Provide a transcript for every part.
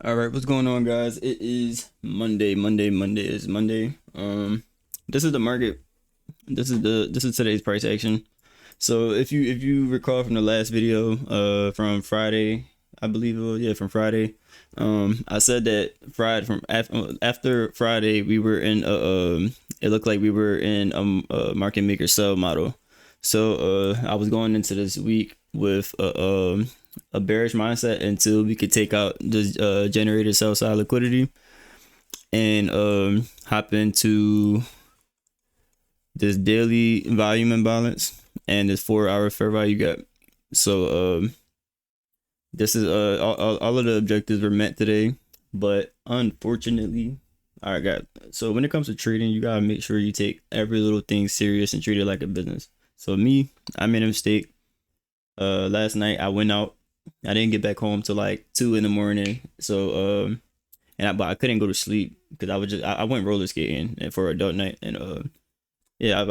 All right, what's going on, guys? It is Monday. Monday. This is the market. This is today's price action. So if you recall from the last video, from Friday, I believe it was, yeah, from Friday. I said that after Friday we were in it looked like we were in a market maker sell model. So I was going into this week with a bearish mindset until we could take out the generated sell side liquidity and hop into this daily volume imbalance and this 4 hour fair value gap. So this is all of the objectives were met today, but unfortunately, all right, guys. So when it comes to trading, you gotta make sure you take every little thing serious and treat it like a business. So me, I made a mistake. Last night I went out. I didn't get back home till like 2 in the morning. So but I couldn't go to sleep because I went roller skating and for adult night, and yeah,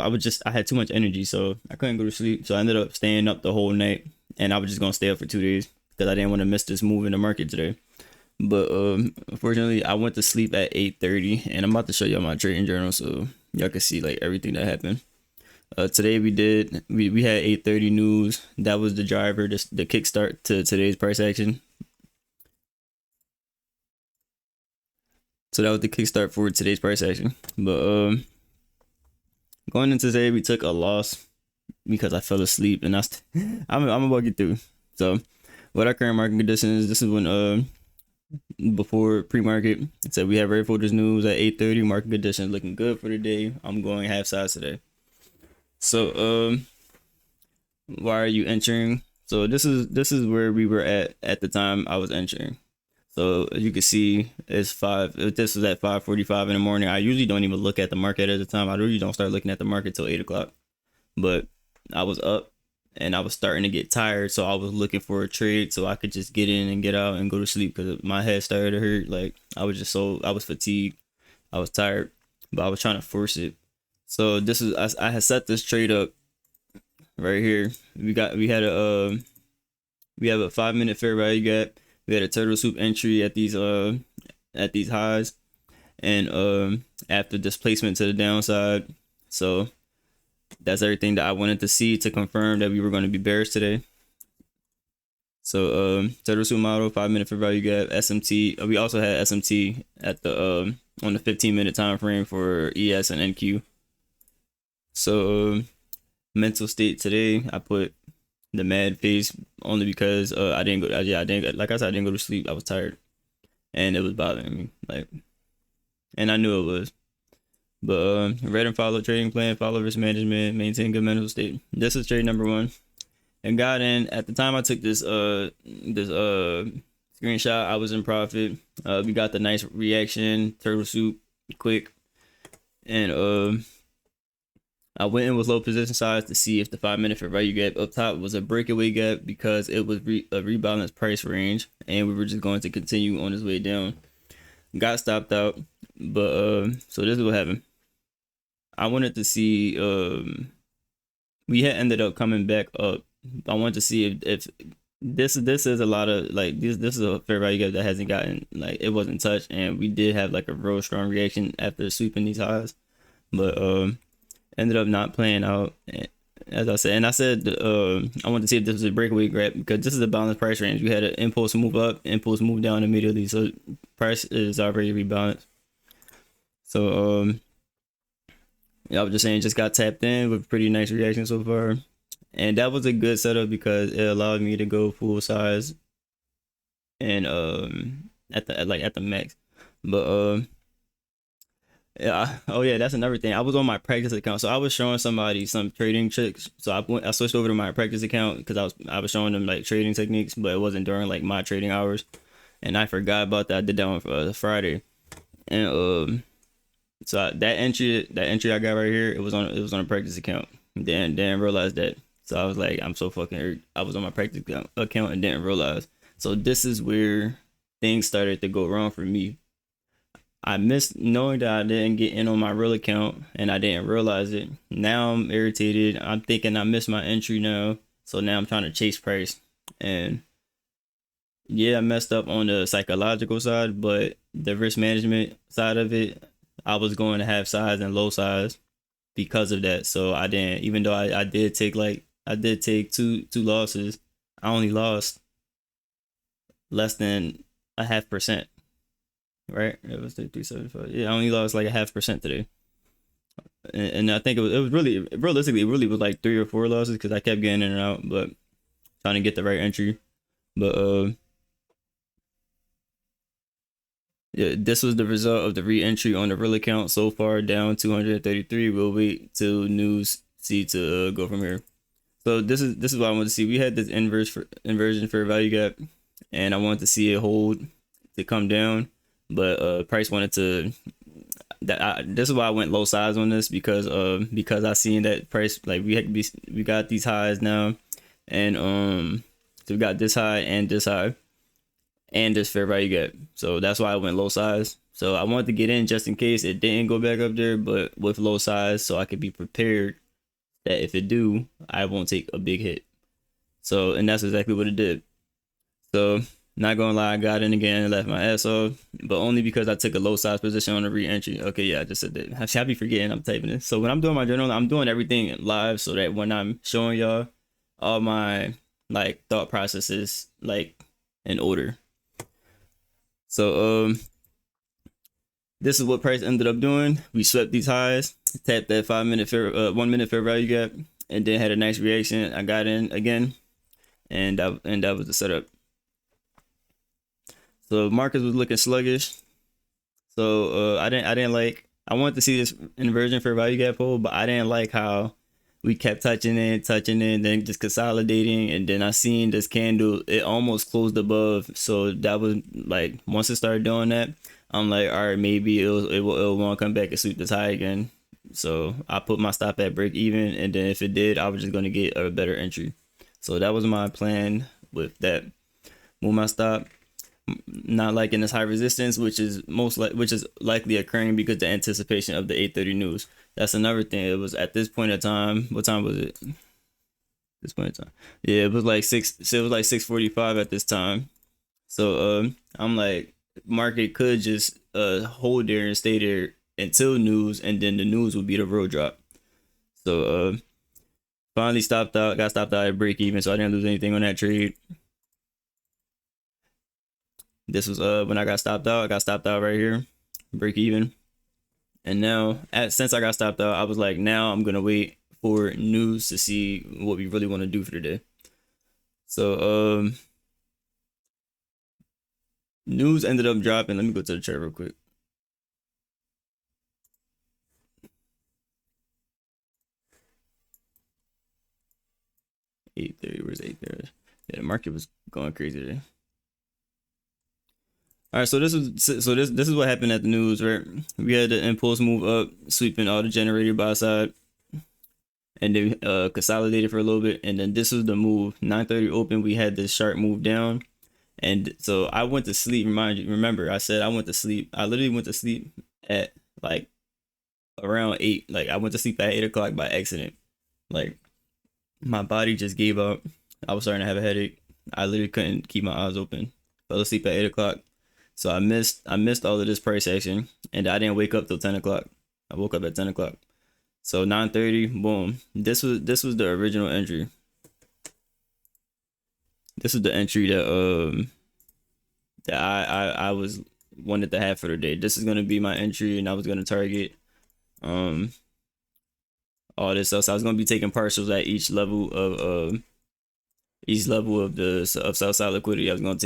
I had too much energy, so I couldn't go to sleep. So I ended up staying up the whole night, and I was just gonna stay up for 2 days because I didn't want to miss this move in the market today. But unfortunately, I went to sleep at 8:30, and I'm about to show y'all my trading journal so y'all can see like everything that happened. Today we had 8:30 news. That was the driver, the kickstart to today's price action. So that was the kickstart for today's price action. But going into today, we took a loss because I fell asleep, and I'm gonna walk you through. So what our current market conditions? This is when before pre-market, it said we have rate folders news at 8:30. Market conditions looking good for the day. I'm going half size today. So why are you entering? So this is where we were at the time I was entering. So as you can see, it's five. This was at 5:45 in the morning. I usually don't even look at the market at the time. I really don't start looking at the market till 8 o'clock. But I was up and I was starting to get tired, so I was looking for a trade so I could just get in and get out and go to sleep because my head started to hurt. Like I was fatigued. I was tired, but I was trying to force it. So I had set this trade up right here. We have a 5 minute fair value gap. We had a turtle soup entry at these highs, and after displacement to the downside. So that's everything that I wanted to see to confirm that we were going to be bearish today. So turtle soup model, 5 minute fair value gap, SMT. We also had SMT at the on the 15 minute time frame for ES and NQ. So mental state today, I put the mad face only because I didn't go. Yeah, I didn't. Like I said, I didn't go to sleep. I was tired, and it was bothering me. Like, and I knew it was. But read and follow trading plan, follow risk management, maintain good mental state. This is trade number one, and got in at the time I took this screenshot. I was in profit. We got the nice reaction, turtle soup, quick, and I went in with low position size to see if the 5 minute fair value gap up top was a breakaway gap because it was a rebalanced price range, and we were just going to continue on this way down. Got stopped out, but so this is what happened. I wanted to see we had ended up coming back up. I wanted to see if this is a lot of like this is a fair value gap that hasn't gotten, like, it wasn't touched, and we did have like a real strong reaction after sweeping these highs, but ended up not playing out, as I said. And I said I wanted to see if this was a breakaway grab because this is a balanced price range. We had an impulse move up, impulse move down immediately, so price is already rebalanced. So yeah, I was just saying, just got tapped in with pretty nice reaction so far, and that was a good setup because it allowed me to go full size and at the max. But yeah. Oh yeah, that's another thing. I was on my practice account, so I was showing somebody some trading tricks. So I switched over to my practice account because I was showing them like trading techniques, but it wasn't during like my trading hours, and I forgot about that. I did that on Friday, and so that entry I got right here, it was on a practice account. Didn't realize that. So I was like, I'm so fucking hurt. I was on my practice account and didn't realize. So this is where things started to go wrong for me. I missed knowing that I didn't get in on my real account and I didn't realize it. Now I'm irritated. I'm thinking I missed my entry now. So now I'm trying to chase price. And Yeah, I messed up on the psychological side, but the risk management side of it, I was going to have size and low size because of that. So I didn't, even though I did take I did take two losses, I only lost less than a half percent, right? It was 375. Yeah, I only lost like a half percent today. And I think it was really realistically it really was like 3 or 4 losses because I kept getting in and out, but trying to get the right entry. But yeah, this was the result of the re-entry on the real account so far, down 233. We'll wait till news see to go from here. So this is what I want to see. We had this inversion fair value gap, and I wanted to see it hold to come down, but price wanted to. This is why I went low size on this because I seen that price like we got these highs now, and so we got this high and this high and this fair value gap. So that's why I went low size. So I wanted to get in just in case it didn't go back up there, but with low size, so I could be prepared that if it do, I won't take a big hit. So and that's exactly what it did. So not gonna lie, I got in again and left my ass off, but only because I took a low size position on a re-entry. Okay, yeah, I just said that. I should be forgetting I'm typing this. So when I'm doing my journal, I'm doing everything live so that when I'm showing y'all all my like thought processes like in order. So this is what price ended up doing. We swept these highs, tapped that 5 minute 1 minute fair value gap, and then had a nice reaction. I got in again, and that was the setup. So markets was looking sluggish. So I wanted to see this inversion fair value gap hold, but I didn't like how we kept touching it, then just consolidating, and then I seen this candle, it almost closed above. So that was like once it started doing that, I'm like, all right, maybe it'll want to come back and sweep this high again. So I put my stop at break even, and then if it did, I was just gonna get a better entry. So that was my plan with that. Move my stop, not liking this high resistance, which is likely occurring because the anticipation of the 8:30 news. That's another thing. It was at this point in time. What time was it? This point in time. Yeah, it was like six. So it was like 6:45 at this time. So I'm like, market could just hold there and stay there until news, and then the news would be the real drop. So finally stopped out. Got stopped out at break even, so I didn't lose anything on that trade. This was when I got stopped out. I got stopped out right here, break even. And now, since I got stopped out, I was like, now I'm gonna wait for news to see what we really want to do for today. So news ended up dropping. Let me go to the chart real quick. Where's 8:30? Yeah, the market was going crazy today. All right, so this is what happened at the news, right? We had the impulse move up, sweeping all the generator buy side, and then consolidated for a little bit, and then this was the move. 9:30 open, we had this sharp move down, and so I went to sleep. Remember, I said I went to sleep. I literally went to sleep at like around 8. Like I went to sleep at 8 o'clock by accident. Like my body just gave up. I was starting to have a headache. I literally couldn't keep my eyes open. Fell asleep at 8 o'clock. So I missed all of this price action, and I didn't wake up till 10 o'clock. I woke up at 10 o'clock. So 9:30, boom. This was the original entry. This is the entry that I was wanted to have for the day. This is gonna be my entry, and I was gonna target all this stuff. So I was gonna be taking partials at each level of sell side liquidity. I was gonna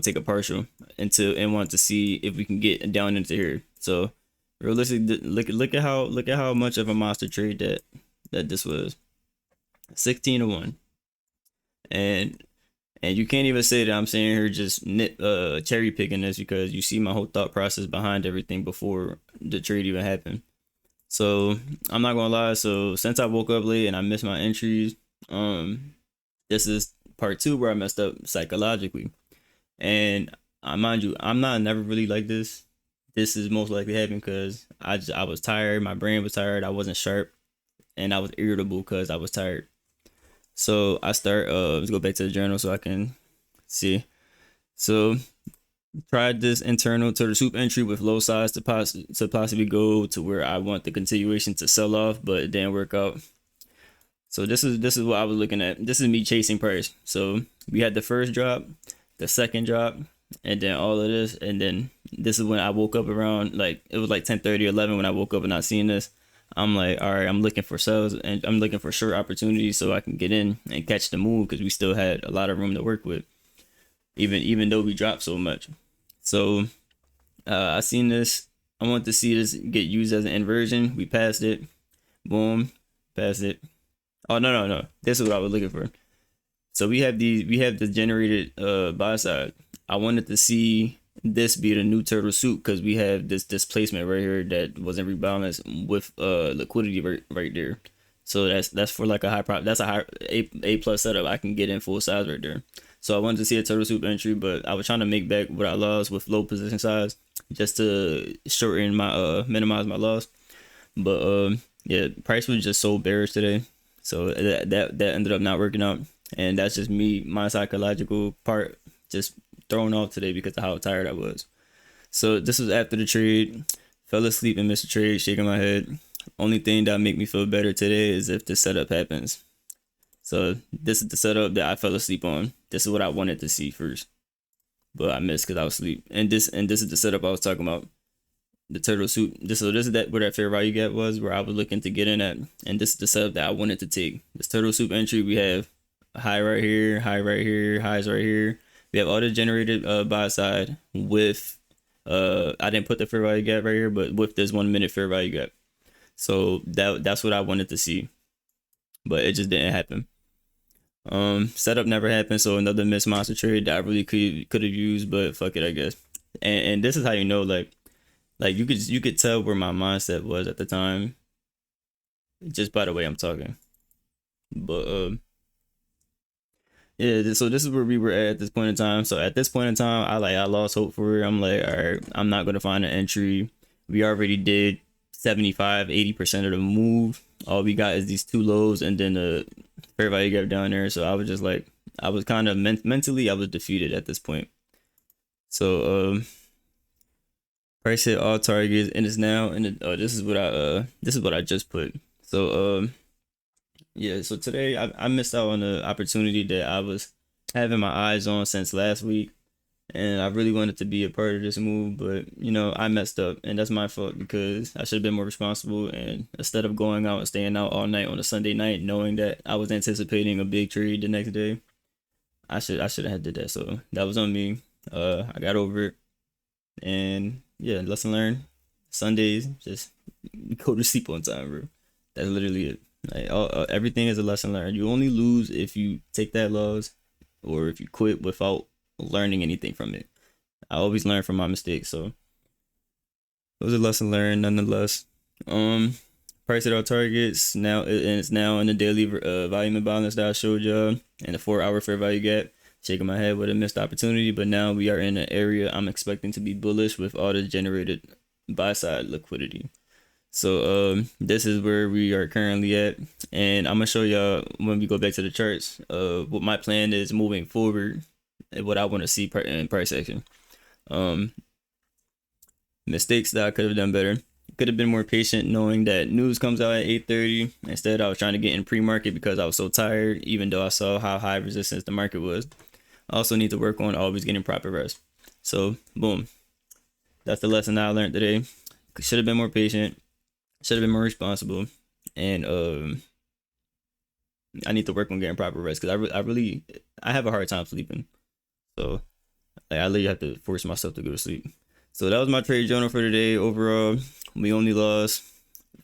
take a partial and want to see if we can get down into here. So realistically, look at how much of a monster trade that this was. 16-1, and you can't even say that I'm saying here just cherry picking this, because you see my whole thought process behind everything before the trade even happened. So I'm not gonna lie. So since I woke up late and I missed my entries, this is part 2 where I messed up psychologically. And mind you, I'm not never really like this. This is most likely happening because I was tired. My brain was tired. I wasn't sharp, and I was irritable because I was tired. So I start. Let's go back to the journal so I can see. So tried this internal turtle soup entry with low size to possibly go to where I want the continuation to sell off, but it didn't work out. So this is what I was looking at. This is me chasing price. So we had the first drop, the second drop, and then all of this, and then this is when I woke up around, like, it was like 10:30, 11 when I woke up and I seen this. I'm like, all right, I'm looking for sales and I'm looking for short opportunities so I can get in and catch the move because we still had a lot of room to work with, even though we dropped so much. So I seen this. I want to see this get used as an inversion. We passed it. Boom, passed it. Oh, no. This is what I was looking for. So we have the generated buy side. I wanted to see this be the new turtle soup because we have this displacement right here that wasn't rebalanced with liquidity right there. So that's for like a high prop. That's a high A plus setup. I can get in full size right there. So I wanted to see a turtle soup entry, but I was trying to make back what I lost with low position size just to shorten my minimize my loss. But yeah, price was just so bearish today. So that ended up not working out. And that's just me, my psychological part just thrown off today because of how tired I was. So this was after the trade. Fell asleep and missed the trade, shaking my head. Only thing that make me feel better today is if the setup happens. So this is the setup that I fell asleep on. This is what I wanted to see first, but I missed because I was asleep. And this is the setup I was talking about. The turtle soup. This is that where that fair value gap was, where I was looking to get in at. And this is the setup that I wanted to take. This turtle soup entry, we have a high right here, high right here, highs right here. We have all the generated buy side with I didn't put the fair value gap right here, but with this 1 minute fair value gap. So that's what I wanted to see, but it just didn't happen. Setup never happened, so another missed monster trade that I really could have used, but fuck it, I guess. And this is how you know, like you could tell where my mindset was at the time just by the way I'm talking. But yeah, so this is where we were at this point in time. So at this point in time, I lost hope for it. I'm like, all right, I'm not gonna find an entry. We already did 75-80% of the move. All we got is these two lows and then the fair value gap down there. So I was just like, I was kind of mentally I was defeated at this point. So price hit all targets and it's now and this is what I just put. So yeah, so today I missed out on the opportunity that I was having my eyes on since last week, and I really wanted to be a part of this move, but you know, I messed up and that's my fault because I should have been more responsible, and instead of going out and staying out all night on a Sunday night knowing that I was anticipating a big trade the next day, I should have had did that. So that was on me. I got over it, and yeah, lesson learned. Sundays, just go to sleep on time, bro. That's literally it. Like everything is a lesson learned. You only lose if you take that loss or if you quit without learning anything from it. I always learn from my mistakes, so it was a lesson learned nonetheless. Price at our targets now, and it's now in the daily volume imbalance that I showed y'all, and the 4-hour fair value gap. Shaking my head with a missed opportunity, but now we are in an area I'm expecting to be bullish with all the generated buy side liquidity. So this is where we are currently at, and I'm gonna show y'all when we go back to the charts what my plan is moving forward and what I want to see in price action. Mistakes that I could have done better. Could have been more patient knowing that news comes out at 8:30. Instead, I was trying to get in pre-market because I was so tired, even though I saw how high resistance the market was. I also need to work on always getting proper rest. So boom, that's the lesson I learned today. Should have been more patient, should have been more responsible, and I need to work on getting proper rest because I have a hard time sleeping. So like, I literally have to force myself to go to sleep. So that was my trade journal for today. Overall, we only lost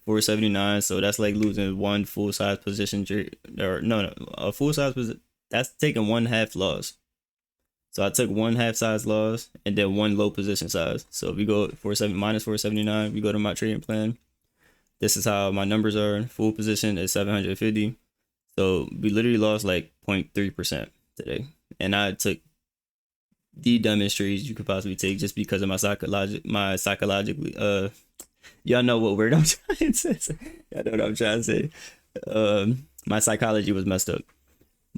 479, so that's like losing one full size position trade, or no, a full size position. That's taking one half loss. So I took one half size loss and then one low position size. So if we go minus 479, we go to my trading plan. This is how my numbers are. Full position is 750. So we literally lost like 0.3% today. And I took the dumbest trades you could possibly take just because of my psychologically y'all know what word I'm trying to say. Y'all know what I'm trying to say. My psychology was messed up.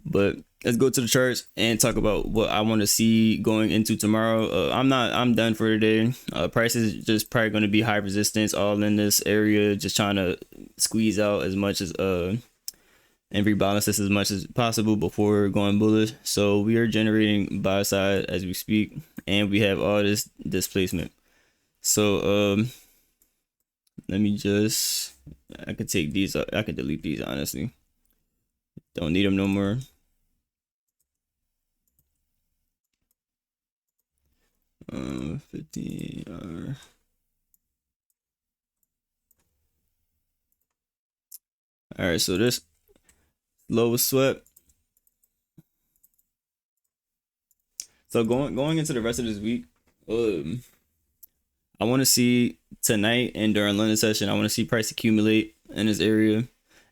But let's go to the charts and talk about what I want to see going into tomorrow. I'm done for today. Price is just probably going to be high resistance all in this area, just trying to squeeze out as much as and rebalance this as much as possible before going bullish. So we are generating buy side as we speak, and we have all this displacement. So let me just, I could take these, I could delete these honestly. Don't need them no more. Uh, 15 all right, so this low swept. So going into the rest of this week, I want to see tonight and during London session, I want to see price accumulate in this area.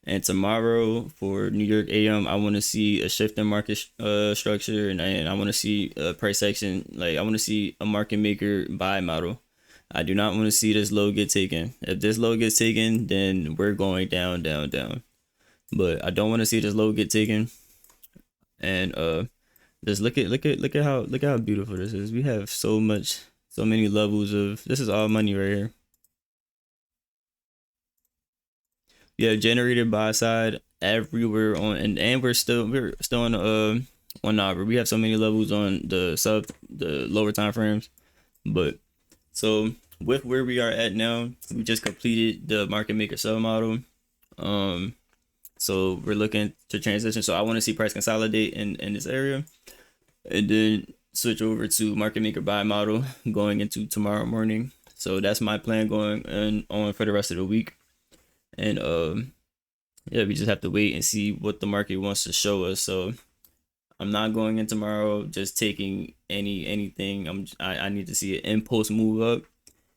And tomorrow for New York AM, I want to see a shift in market structure, and I want to see a price action. Like I want to see a market maker buy model. I do not want to see this low get taken. If this low gets taken, then we're going down, down, down. But I don't want to see this low get taken. And just look at how beautiful this is. We have so many levels of, this is all money right here. Yeah, generated buy side everywhere on, and we're still on Naver. We have so many levels on the lower time frames. But so with where we are at now, we just completed the market maker sell model. So we're looking to transition. So I want to see price consolidate in this area, and then switch over to market maker buy model going into tomorrow morning. So that's my plan going on for the rest of the week. And yeah, we just have to wait and see what the market wants to show us. So I'm not going in tomorrow just taking anything. I need to see an impulse move up,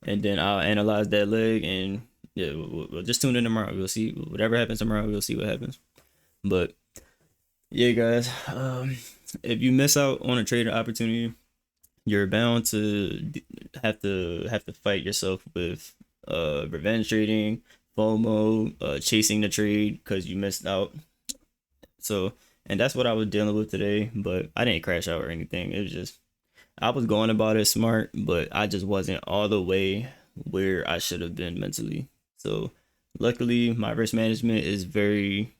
and then I'll analyze that leg, and yeah, we'll just tune in tomorrow. We'll see whatever happens tomorrow. We'll see what happens. But yeah, guys, if you miss out on a trader opportunity, you're bound to have to fight yourself with revenge trading, FOMO, chasing the trade because you missed out. So, and that's what I was dealing with today, but I didn't crash out or anything. It was just, I was going about it smart, but I just wasn't all the way where I should have been mentally. So luckily my risk management is very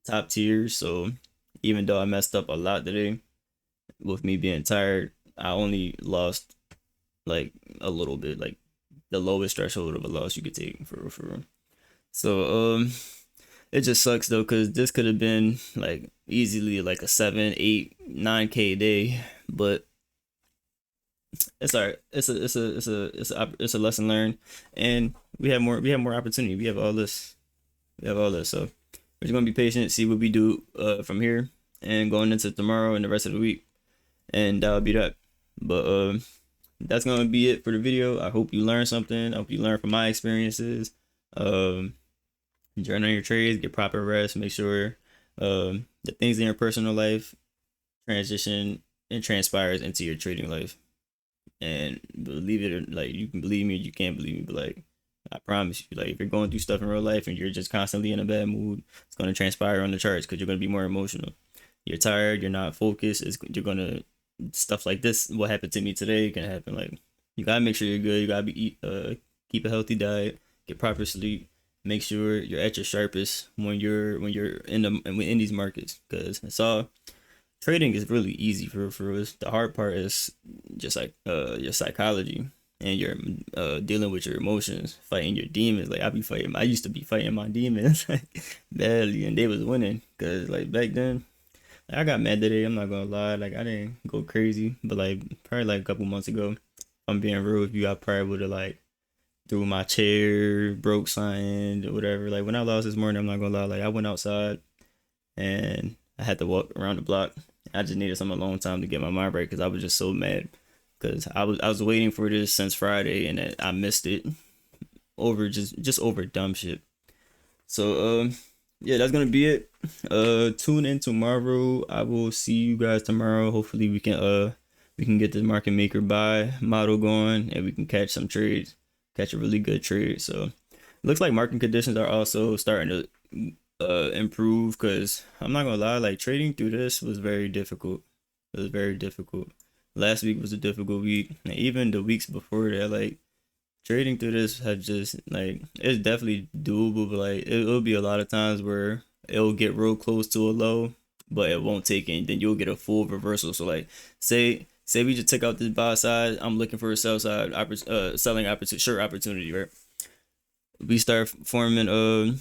top tier. So even though I messed up a lot today with me being tired, I only lost like a little bit, like the lowest threshold of a loss you could take for real. So it just sucks though, because this could have been like easily like a 7, 8, 9K day, but it's all right. It's a lesson learned, and we have more opportunity. We have all this. So we're just gonna be patient, see what we do from here and going into tomorrow and the rest of the week, and that'll be that. But that's gonna be it for the video. I hope you learned something. I hope you learned from my experiences. Journal your trades, get proper rest, make sure the things in your personal life transition and transpires into your trading life. And believe it or like, you can believe me, you can't believe me, but like I promise you, like if you're going through stuff in real life and you're just constantly in a bad mood, it's gonna transpire on the charts because you're gonna be more emotional. You're tired, you're not focused. You're gonna, stuff like this. What happened to me today can happen. Like you gotta make sure you're good. You gotta keep a healthy diet, get proper sleep, make sure you're at your sharpest when you're in these markets, because it's all, trading is really easy for us. The hard part is just like your psychology and your dealing with your emotions, fighting your demons. Like I used to be fighting my demons like badly, and they was winning because like back then, like, I got mad today. I'm not gonna lie, like I didn't go crazy, but like probably like a couple months ago, if I'm being real with you, I probably would have like threw my chair, broke something, or whatever. Like when I lost this morning, I'm not gonna lie, like I went outside and I had to walk around the block. I just needed some alone time to get my mind right because I was just so mad because I was waiting for this since Friday and I missed it over just over dumb shit. So yeah, that's gonna be it. Tune in tomorrow. I will see you guys tomorrow. Hopefully we can get the market maker buy model going and we can catch some trades, catch a really good trade. So it looks like market conditions are also starting to improve, because I'm not gonna lie, like trading through this was very difficult. It was very difficult. Last week was a difficult week, and even the weeks before that, like trading through this had just like it's definitely doable, but like it'll be a lot of times where it'll get real close to a low, but it won't take it, and then you'll get a full reversal. So like say we just took out this buy side, I'm looking for a sell side selling opportunity, short opportunity, right? We start forming on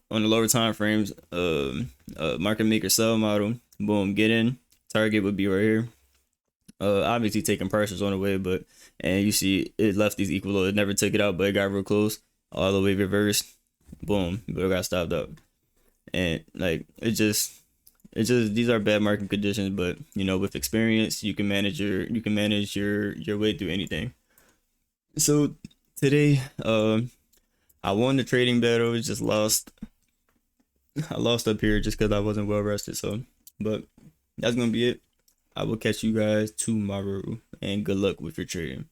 the lower time frames, market maker sell model. Boom, get in. Target would be right here. Obviously taking partials on the way, but and you see it left these equal low. It never took it out, but it got real close, all the way reversed. Boom, but it got stopped up, and like it just these are bad market conditions, but you know with experience you can manage your way through anything. So today, I won the trading battle. Just lost. I lost up here just because I wasn't well rested. So, but that's gonna be it. I will catch you guys tomorrow, and good luck with your trading.